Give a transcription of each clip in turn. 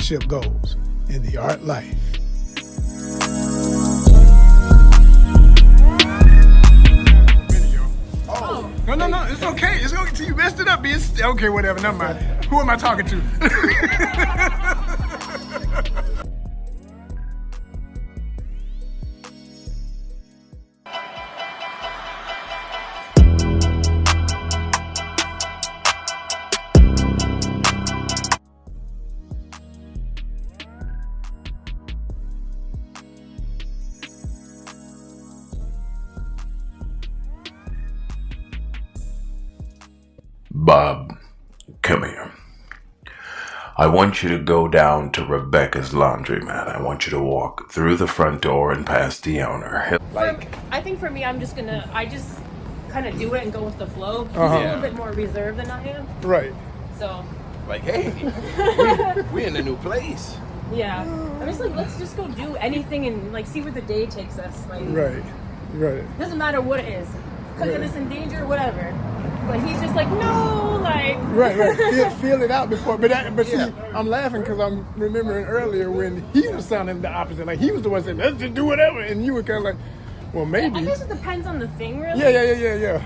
Cashapp goals in the art life. Oh, no, it's okay. It's okay. You messed it up. Okay, whatever, never mind. Who am I talking to? Bob, come here. I want you to go down to Rebecca's laundromat. I want you to walk through the front door and past the owner. I think for me, I just kind of do it and go with the flow. He's a little bit more reserved than I am. Right. So. Like, hey, we in a new place. Yeah. I'm just like, let's just go do anything and like see where the day takes us. Like, Right. Doesn't matter what it is. Cooking us in danger, whatever. But he's just like, no, like. Right. Feel it out before. But see, I'm laughing because I'm remembering earlier when he was sounding the opposite. Like he was the one saying, let's just do whatever. And you were kind of like, well, maybe. I guess it depends on the thing, really. Yeah.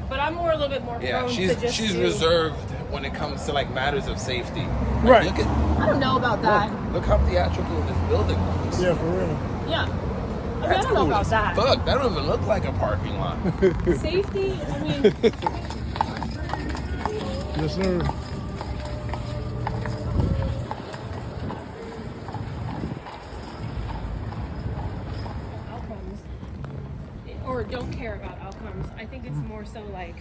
But I'm a little bit more prone to just she's reserved when it comes to like matters of safety. Right. Look at, I don't know about that. look how theatrical this building looks. Yeah, for real. Yeah. I That's don't know cool about as that. fuck. That don't even look like a parking lot. Safety, I mean. Yes, sir. Outcomes. Or don't care about outcomes. I think it's more so like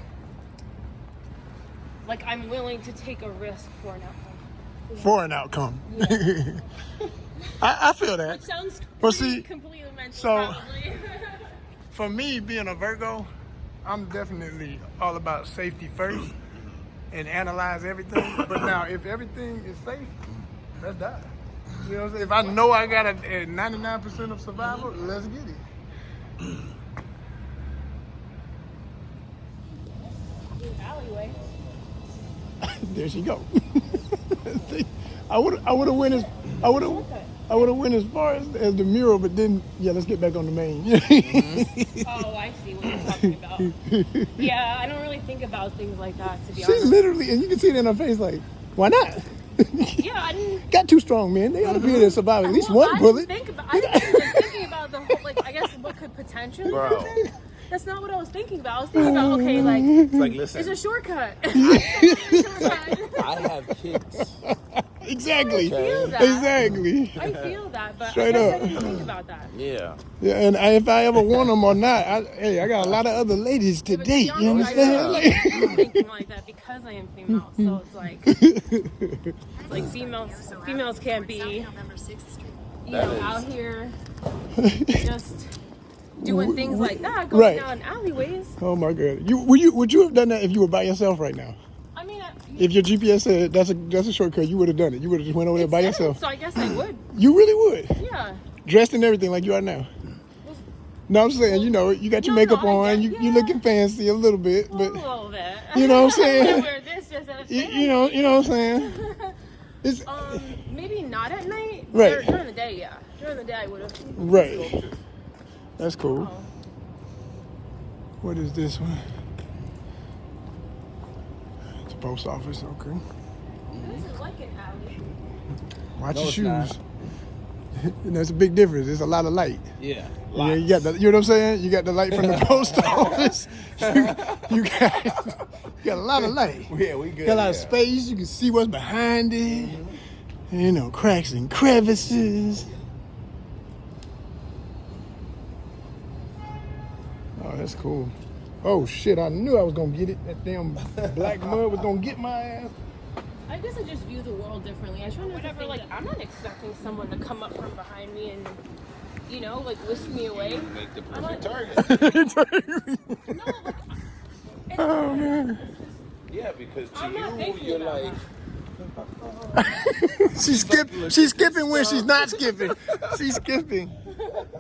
I'm willing to take a risk for an outcome. For an outcome. Yeah. I feel that. Which sounds completely mental, so- probably. For me, being a Virgo, I'm definitely all about safety first and analyze everything. But now, if everything is safe, let's die. You know what I'm saying? If I know I got a 99% of survival, let's get it. Alleyway. There she go. I would have went as far as the mural, but then let's get back on the main. Oh, I see what you're talking about. Yeah, I don't really think about things like that, to be She honest. literally, and you can see it in her face, like, why not? Yeah, I didn't. Got two strong men. They ought to be able to survive at least one bullet. I didn't even thinking about the whole, like, I guess what could potentially happen. That's not what I was thinking about. I was thinking about, okay, like, It's like, listen, it's a shortcut. I have kids. Exactly. I feel that. Exactly. I feel that, but Straight I guess up. I didn't think about that. Yeah. Yeah, and if I ever want them or not, I got a lot of other ladies to But date. to be You honest, understand? I'm thinking like that because I am female. So it's like females can't be, out here just doing things like that, going down alleyways. Oh my God! Would you have done that if you were by yourself right now? I mean, If your GPS said that's a shortcut, you would have done it. You would have just went over there by yourself. So I guess I would. You really would. Yeah. Dressed and everything like you are now. No, I'm saying, you got your makeup on. You looking fancy a little bit, but A little bit. you know what I'm saying? I wear this just at a you know what I'm saying? It's maybe not at night. Right. During the day, yeah. During the day, I would have. right. That's cool. Oh. What is this one? It's a post office. Okay. This is like an alley. Watch No, your it's shoes. not. And there's a big difference. There's a lot of light. Yeah. Yeah, you got the, you know what I'm saying? You got the light from the post office. You got a lot of light. Yeah, we good. Got a lot of space. You can see what's behind it. You know, cracks and crevices. Oh, that's cool. Oh shit! I knew I was gonna get it. That damn black mud was gonna get my ass. I guess I just view the world differently. I try not to think like I'm not expecting someone to come up from behind me and like whisk me away. Make the perfect target. No, like Oh man. Yeah, because to I'm not you, thinking you're about like, She's skipping when she's not skipping. She's skipping.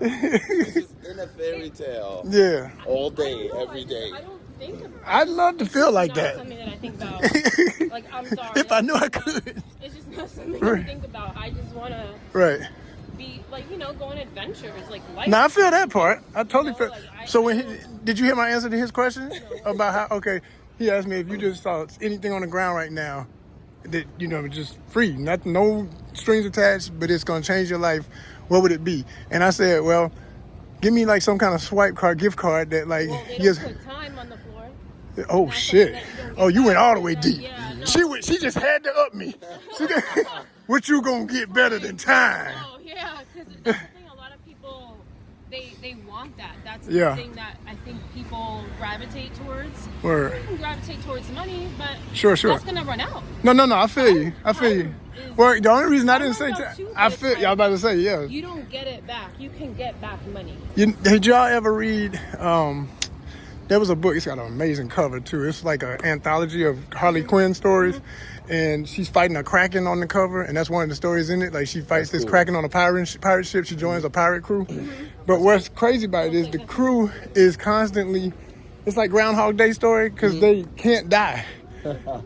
this is in a fairy tale. Yeah. All day, every day. I don't think about. I'd love to feel like Not that. something that I think about. Like, I'm sorry. If I knew I It's not- could. It's just not something I think about. I just want to Right. be, like, you know, go on adventures, like life. Now I feel that part. I totally No, feel. like, So did you hear my answer to his question about how? Okay, he asked me if you just saw anything on the ground right now that you know just free, nothing, no strings attached, but it's gonna change your life. What would it be? And I said, well, give me like some kind of swipe card, gift card that like Well, they don't yes. put time on the floor. Oh That's shit! something that you don't Oh, get you went back. all the way deep. Yeah, no. She just had to up me. What you gonna get better than time? Oh yeah, because that's the thing. A lot of people, they want that. That's the Yeah. thing that I think people gravitate towards. Word. You can gravitate towards money, but Sure. that's gonna run out. No. I feel you. Well, the only reason I didn't say runs out too, I but feel. it's Y'all like, about to say yeah. You don't get it back. You can get back money. Did y'all ever read? There was a book. It's got an amazing cover too. It's like an anthology of Harley Quinn stories, and she's fighting a kraken on the cover, and that's one of the stories in it. Like she fights this kraken on a pirate ship. She joins a pirate crew. But what's crazy about it is the crew is constantly. It's like Groundhog Day story because they can't die.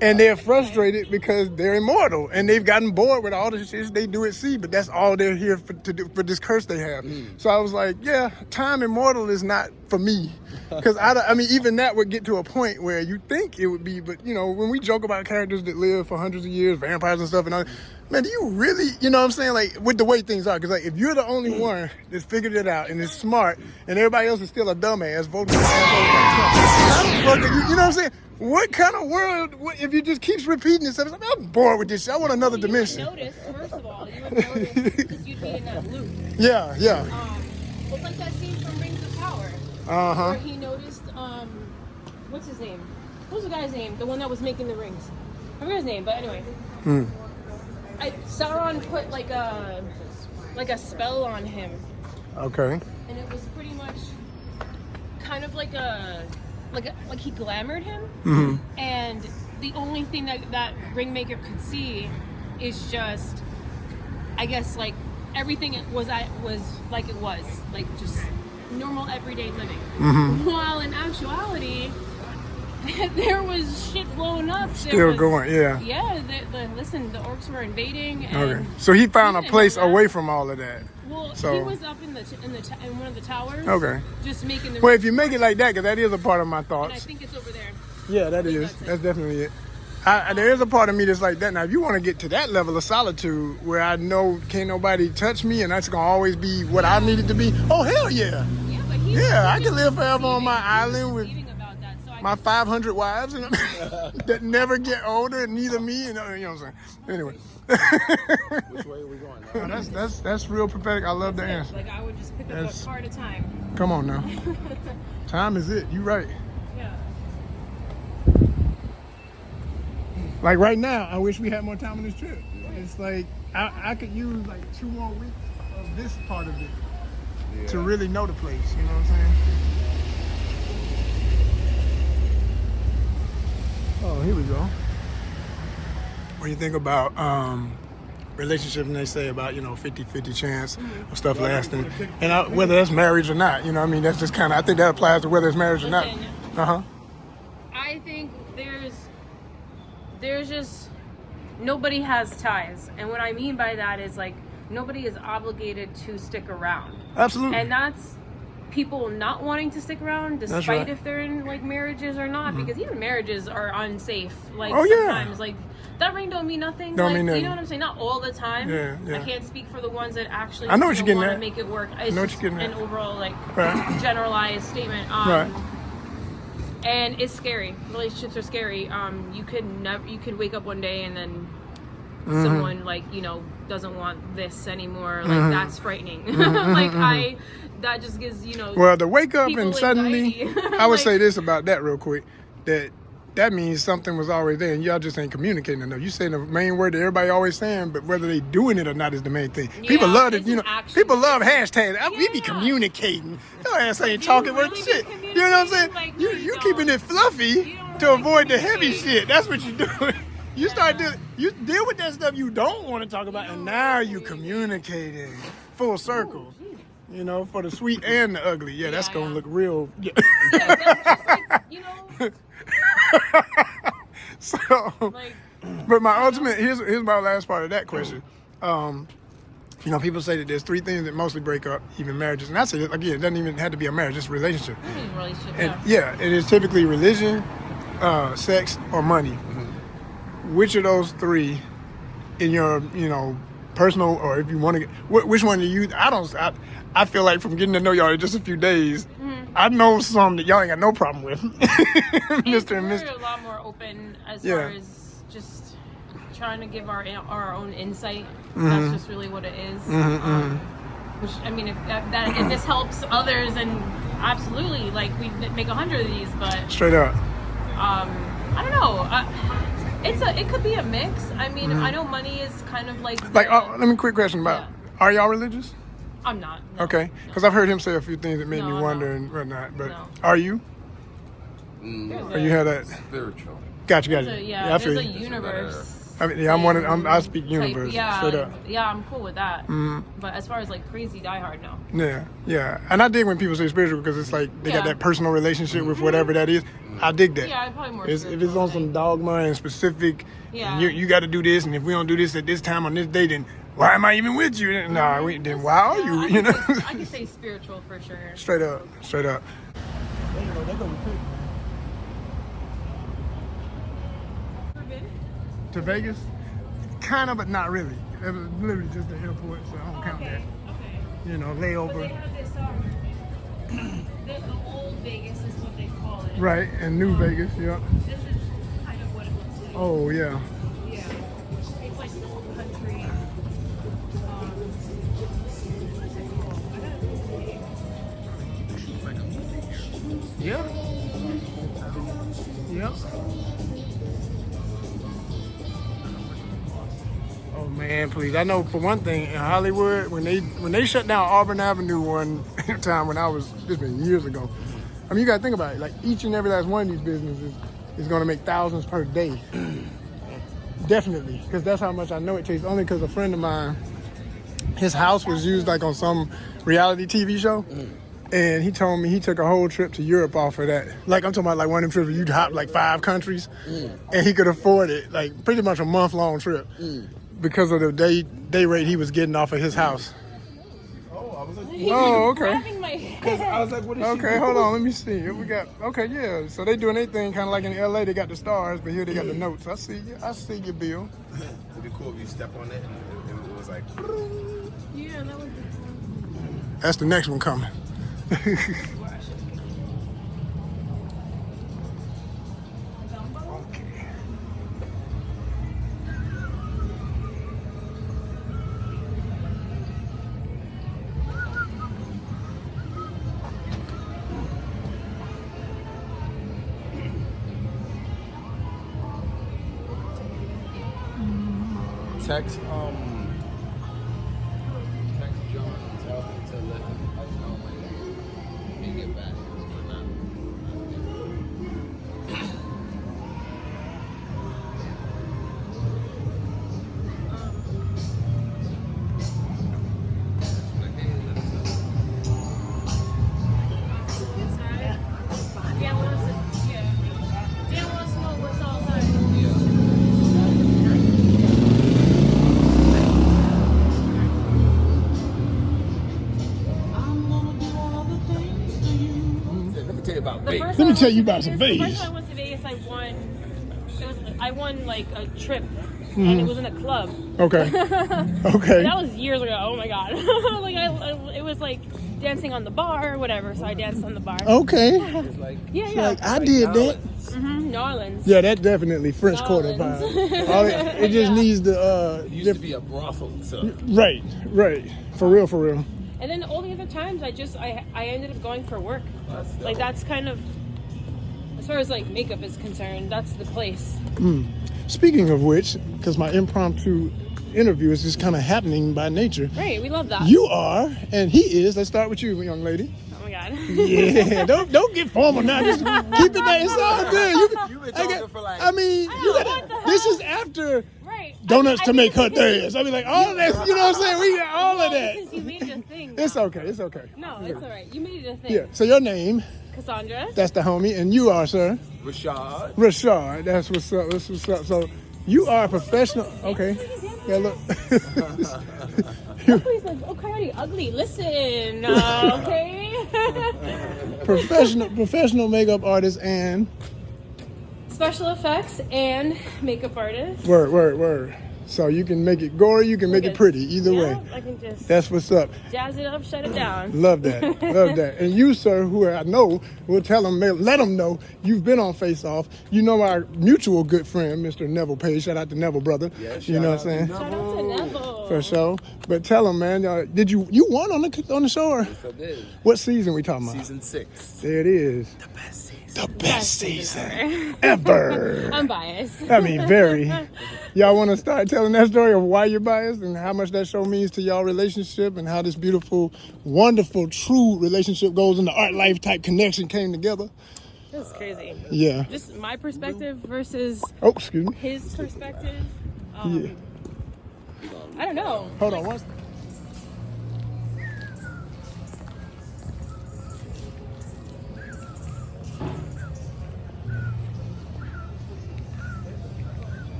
And they're frustrated because they're immortal and they've gotten bored with all the shit they do at sea, but that's all they're here to do for this curse they have. So I was like, yeah, time immortal is not for me. Because I mean, even that would get to a point where you think it would be, but you know, when we joke about characters that live for hundreds of years, vampires and stuff, and all, man, do you really, you know what I'm saying? Like, with the way things are, because like, if you're the only one that's figured it out and is smart, and everybody else is still a dumbass voting for assholes like Trump, how the fuck are you know what I'm saying? What kind of world, if you just keeps repeating yourself, like, I'm bored with this shit. I want another dimension. You would notice, first of all, you would notice because you'd be in that loop. Yeah. It's like that scene from Rings of Power. Uh-huh. Where he noticed, what's his name? What's the guy's name? The one that was making the rings. I forget his name, but anyway. Sauron put like a spell on him. Okay. And it was pretty much kind of like he glamored him. And the only thing that Ringmaker could see is just, I guess, like everything was like it was, like just normal everyday living. While in actuality, there was shit blowing up. Still going, yeah. Yeah, listen, the orcs were invading. And Okay. So he found a didn't place know that. away from all of that. Well, So- he was up in one of the towers. Okay. Just making the. Well, if you make it like that, because that is a part of my and I thoughts. think it's over there. Yeah, that is. that's it. That's definitely it. There is a part of me that's like that. Now, if you want to get to that level of solitude where I know can't nobody touch me and that's going to always be what I need it to be, oh, hell yeah. Yeah, but he. Yeah, I he can was live forever on deceiving- my he was island with deceiving about that, so I my guess- 500 wives and that never get older, and neither me, and you know what I'm saying. Anyway. Which way are we going now? That's real prophetic. I love the answer. Like I would just pick up That's- a car at a time. Come on now. Time is it. You right. Yeah. Like right now, I wish we had more time on this trip. It's like I could use like 2 more weeks of this part of it to really know the place. You know what I'm saying? Oh, here we go. What do you think about relationships and they say about, 50-50 chance of stuff lasting? And whether that's marriage or not, you know what I mean? That's just kind of, I think that applies to whether it's marriage or not. Listen. Uh-huh. I think there's just nobody has ties, and what I mean by that is like nobody is obligated to stick around, Absolutely. and that's people not wanting to stick around despite right. if they're in like marriages or not, because even marriages are unsafe. Like Oh, yeah. sometimes like that ring don't mean nothing. Don't like, mean nothing. You know what I'm saying? Not all the time. Yeah. I can't speak for the ones that actually I know what you're getting want at. to make it work. It's know what just you're getting an at. overall like Right. generalized statement. Right. And it's scary. Relationships are scary. You could wake up one day and then someone doesn't want this anymore. Like that's frightening. That just gives Well, to wake up people and suddenly, anxiety. I would Like- say this about that real quick, that means something was always there and y'all just ain't communicating enough. You saying the main word that everybody always saying, but whether they doing it or not is the main thing. People Yeah, love it, it's an action. people love hashtags. We be Yeah. communicating. Your ass ain't you talking really about be shit. You know what I'm saying? communicating? Like, no, you you keeping don't. it fluffy You don't to really avoid the heavy communicate. shit. That's what you doing. You start dealing, you deal with that stuff you don't want to talk about, and now you communicating full circle. For the sweet and the ugly. Yeah, that's Yeah, gonna yeah. look real. Yeah. Yeah, that's just like, you know, So, like, but my ultimate here's my last part of that question. You know, people say that there's 3 things that mostly break up even marriages, and I say again, it doesn't even have to be a marriage; it's a relationship. any relationship, And yeah. yeah, it is typically religion, sex, or money. Which of those 3, in your personal, or if you want to get, which one do you? I feel like from getting to know y'all in just a few days, I know some that y'all ain't got no problem with, Mr. and We're Mr. a lot more open as Yeah. far as just trying to give our own insight. That's just really what it is. Which, I mean, if this helps others, then absolutely, like, we make 100 of these, but Straight up. I don't know. It could be a mix. I mean, I know money is kind of like Let me quick question about. Yeah. Are y'all religious? I'm not. No. Okay, because I've heard him say a few things that made me No, wonder no. and whatnot. But No. are you? There's Or you have that? Spiritual. Gotcha. There's I there's feel a you. universe. I mean, yeah, I speak type- universe. yeah, Straight up. yeah, I'm cool with that. But as far as like crazy diehard, no. Yeah. And I dig when people say spiritual because it's like they got Yeah. that personal relationship with whatever that is. I dig that. Yeah, I'm probably more. If it's spiritual, on some like- dogma and specific, Yeah. you got to do this, and if we don't do this at this time on this day, then why am I even with you? Nah, then why are you? Yeah, You know? I can say spiritual for sure. Straight up. To Vegas? Kind of, but not really. It was literally just the airport, so I don't count that. Okay. You know, But they layover. have this, the old Vegas is what they call it. Right, and New Vegas, yeah. This is kind of what it looks like. Oh, yeah. Yeah. It's like the old country. Yeah. Yep. Oh man, please! I know for one thing in Hollywood when they shut down Auburn Avenue one time when I was this been years ago. I mean, you gotta think about it. Like each and every last one of these businesses is gonna make thousands per day. Definitely, because that's how much I know it takes. Only because a friend of mine, his house was used like on some reality TV show. And he told me he took a whole trip to Europe off of that. Like, I'm talking about like one of them trips where you'd hop like 5 countries. And he could afford it, like pretty much a month-long trip. Because of the day rate he was getting off of his house. Oh, I was like, Oh, okay. Grabbing my I was like, what is she Okay, doing? hold on, let me see. What we got? Okay, yeah. So they doing their thing kind of like in LA, they got the stars, but here they got the notes. I see you, Bill. It'd be cool if you step on it and it was like, Yeah, that would be cool. That's the next one coming. Okay. text John and tell him to let us know when he get back. Dan wants to know what's outside. Let me tell you about The Vegas. first Let me time tell I you went to about some Vegas, Vegas. The first time I went to Vegas, I won like a trip, and it was in a club. Okay. Okay. That was years ago. Oh my god! Like it was like dancing on the bar or whatever. So I danced on the bar. Okay. It's like, Yeah. Like I did that. New Orleans. Yeah, that definitely French Quarter Orleans. vibe. All it just Yeah. needs the it used to be a brothel, so. right. For real. And then all the other times, I ended up going for work. Like that's kind of, as far as like makeup is concerned, that's the place. Speaking of which, because my impromptu interview is just kind of happening by nature. Right, we love that. You are, and he is. Let's start with you, young lady. Oh my god. Yeah, don't get formal now. Just keep it there. It's all good. You've been talking for like. I mean, know, you what got, the hell? this is after Right. donuts I to mean, make her dance. I mean, like all of that. You know what I'm saying? We got all of that. Since you made the thing, mean, It's okay. It's okay. no, it's all right. You made it a thing. Yeah. So your name, Cassandra. that's the homie, and you are, sir? Rashad. Rashad. That's what's up. That's what's up. So you are a professional. Okay. Yeah, look. Everybody's like, oh, Coyote, ugly. Listen, okay? professional makeup artist and Special effects and makeup artist. word. So you can make it gory, you can make it pretty, either way. I can just That's what's up. jazz it up, shut it down. Love that. Love that. And you, sir, who I know, will tell them, let them know you've been on Face Off. You know our mutual good friend, Mr. Neville Page. Shout out to Neville, brother. Yeah, you know what I'm saying? Shout out to Neville. For sure. But tell them, man, did you won on the show? Or Yes, I did. what season we talking about? Season 6. There it is. The best season. The best season ever. I'm biased. I mean, very. Y'all want to start telling that story of why you're biased and how much that show means to y'all relationship and how this beautiful, wonderful, true relationship goes in the art life type connection came together? This is crazy. Yeah. Just my perspective versus Oh, excuse me. his perspective. Yeah. I don't know. Hold on. One.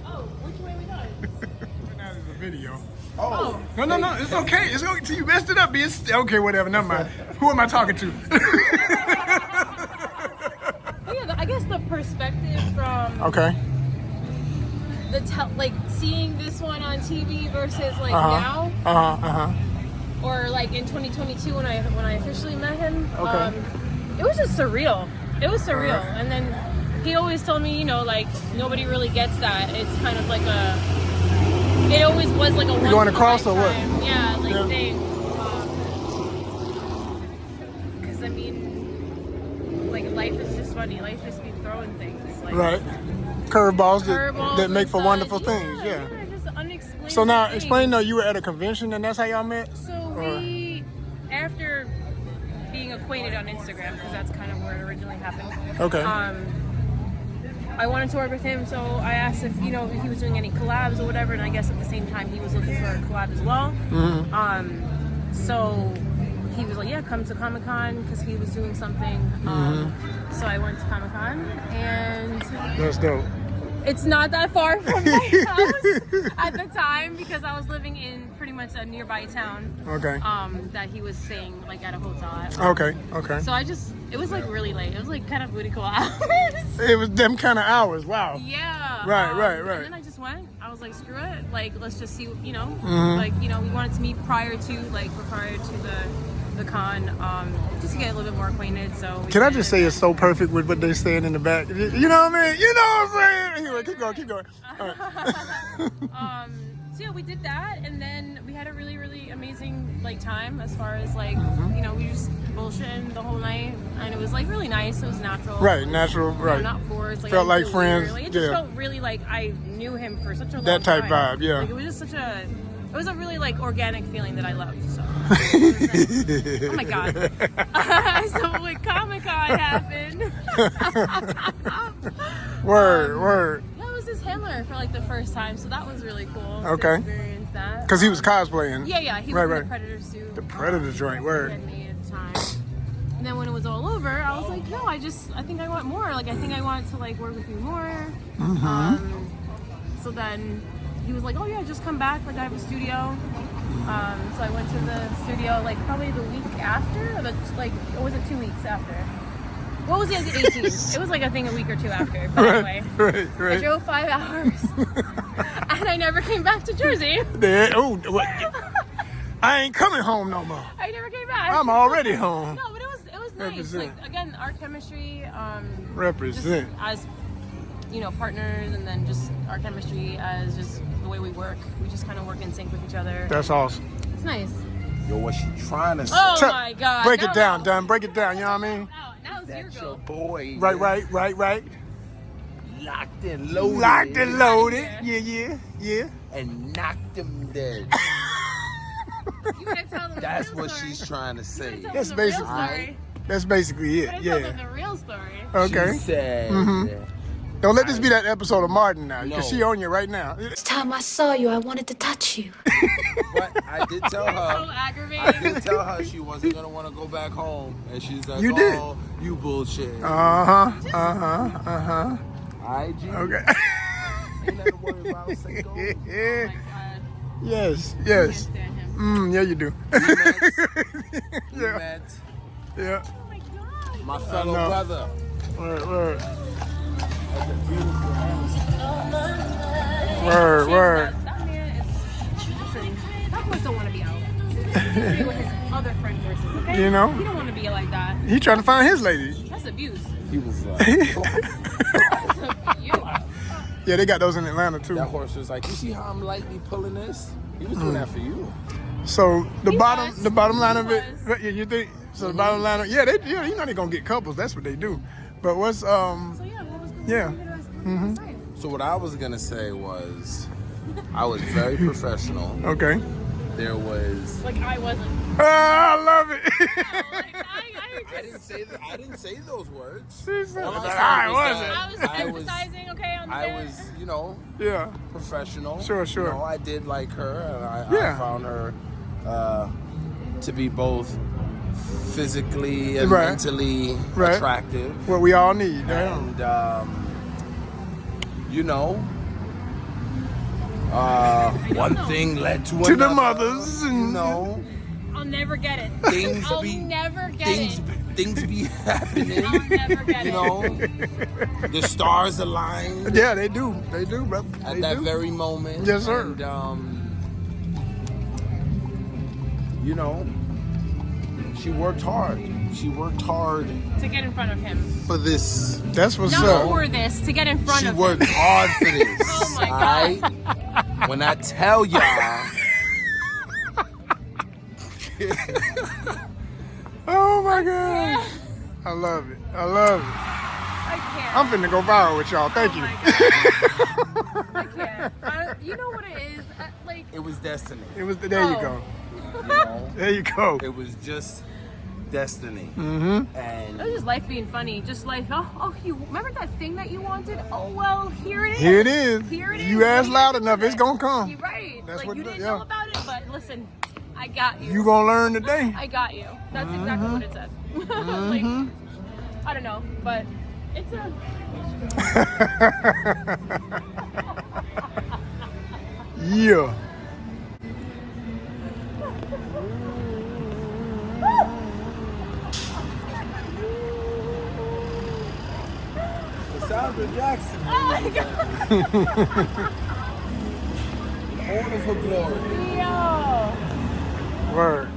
Oh, which way we going? Now there's a video. Oh. No. It's okay. It's okay. So you messed it up. Okay, whatever. Never mind. Who am I talking to? Oh, yeah, I guess the perspective from Okay. like seeing this one on TV versus like now, or like in 2022 when I officially met him. Okay. It was just surreal. It was surreal, and then he always told me, like nobody really gets that. It's kind of like it always was like a once going in a across or what? lifetime. Yeah, like Yeah. they. Because I mean, like life is just funny. Life just be throwing things. Like, Right. Curveballs curveballs that make and for such. wonderful things. Yeah. Just unexplainable So now, things. explain though, you were at a convention and that's how y'all met? So we, after being acquainted on Instagram, because that's kind of where it originally happened. Okay. I wanted to work with him, so I asked if he was doing any collabs or whatever, and I guess at the same time he was looking for a collab as well. Mm-hmm. So he was like, yeah, come to Comic-Con, because he was doing something. So I went to Comic-Con, and That's dope. it's not that far from my house at the time, because I was living in pretty much a nearby town. Okay. That he was staying like at a hotel at. Okay. So it was like really late. It was like kind of booty call hours. It was them kind of hours. Wow. Yeah. Right. And then I just went. I was like, screw it. Like, let's just see, Mm-hmm. like, we wanted to meet prior to the con, just to get a little bit more acquainted. So Can I just say it's so perfect with what they're saying in the back? You know what I mean? You know what I'm saying? Anyway, keep going. All right. So yeah, we did that, and then we had a really, really amazing like time as far as like we just bullshitting the whole night, and it was like really nice. It was natural. Right, natural, right. Not forced. Like, Felt I like didn't feel weird. friends, Like, it just yeah. felt really like I knew him for such a long That type time. vibe, yeah. Like, it was just such a. It was a really like organic feeling that I loved. So. It was nice. Oh my god. So when Comic-Con happened. Word. Yeah, it was just Himmler for like the first time, so that was really cool. Okay. To experience that. Because he was cosplaying. Yeah, he was Right, in right. the Predator suit. The Predator joint, He word. had made at the time. And then when it was all over, I was like, no, I think I want more. Like, I think I want to like work with you more. Mm-hmm. So then he was like, oh yeah, just come back. Like, I have a studio. So I went to the studio like probably the week after, or was it 2 weeks after? What was it? 18th. It was like a week or two after. But anyway, I Right. drove 5 hours, and I never came back to Jersey. What? I ain't coming home no more. I never came back. I'm already home. No, but it was nice. Represent. Like, again, our chemistry. Represent. Just as partners, and then just our chemistry as just the way we work. We just kind of work in sync with each other. That's awesome. It's nice. Yo, what she trying to say? Oh my God! Break it down, Dunn. Break it down. You know what I mean? Now it's your That's go. your boy. Right. Locked and loaded. Locked and loaded. Yeah. And knocked him dead. You gotta tell them That's the real what story. she's trying to You say. gotta tell That's them the real basically- story. That's basically You it. gotta tell Yeah. them the real story. Okay. She said, Don't let this be that episode of Martin now, because No. she on you right now. First time I saw you, I wanted to touch you. But I did tell So her. aggravating. I did tell her she wasn't gonna want to go back home, and she's like, You did. "Oh, you bullshit." IG. Okay. Ain't nothing to worry about. Say go. Oh my God. Yes, I can't yes. stand him. Yeah, you do. We met. We Yeah. met. Yeah. Oh my God. My fellow know. brother. Word. That Word. man is. Listen, that horse don't want to be out. He's with his other friend horses, okay? You know? He don't want to be like that. He trying to find his lady. That's abuse. He was like, That's abuse. Yeah, they got those in Atlanta too. that horse was like, "You see how I'm lightly pulling this?" He was doing that for you. So the He bottom, was. the bottom line of He it, was. yeah, you think? So the bottom line of, you know they gonna get couples. That's what they do. But what's So yeah, what was going Yeah. on? So what I was gonna say was, I was very professional. okay? There was. Like I wasn't. I love it. Like, I didn't say those words. She said All I that said I was wasn't. I was I was- emphasizing, okay, on the I bit. was, you know, Yeah. professional. Sure. You know, I did like her, and I Yeah. found her to be both physically and Right. mentally Right. attractive. What we all need. Yeah. And you know, one thing led to To the another, mothers You and- know, I'll never get it. things I'll be never get things it. things be happening. I'll never get You it. know, the stars aligned Yeah, they do. They do, brother. at They that do. very moment. Yes, sir. And you know, she worked hard. She worked hard To get in front of him. for this. That's what's Not up. for this, to get in front She of worked him. hard for this. Oh my God. alright? When I tell y'all, Oh my God. I love it. I love it. I can't. I'm finna go viral with y'all. Thank Oh you. my God. I can't. You know what it is? Like, it was destiny. It was. There you Oh. go. You know, There you go. it was just destiny. Mm-hmm. it was And just life being funny. Just like, oh, you remember that thing that you wanted? Oh, well, here it is. Here it is. Here it is. You ask What are loud you gonna enough, do it's with gonna it? come. You're right. That's like, what you it didn't is, know yeah. about it, but listen, I got you. You gonna learn today. I got you. That's exactly what it said. Like, I don't know, but it's a. Yeah. Cassandra Jackson, Oh my God. all of her glory. Yo. Word.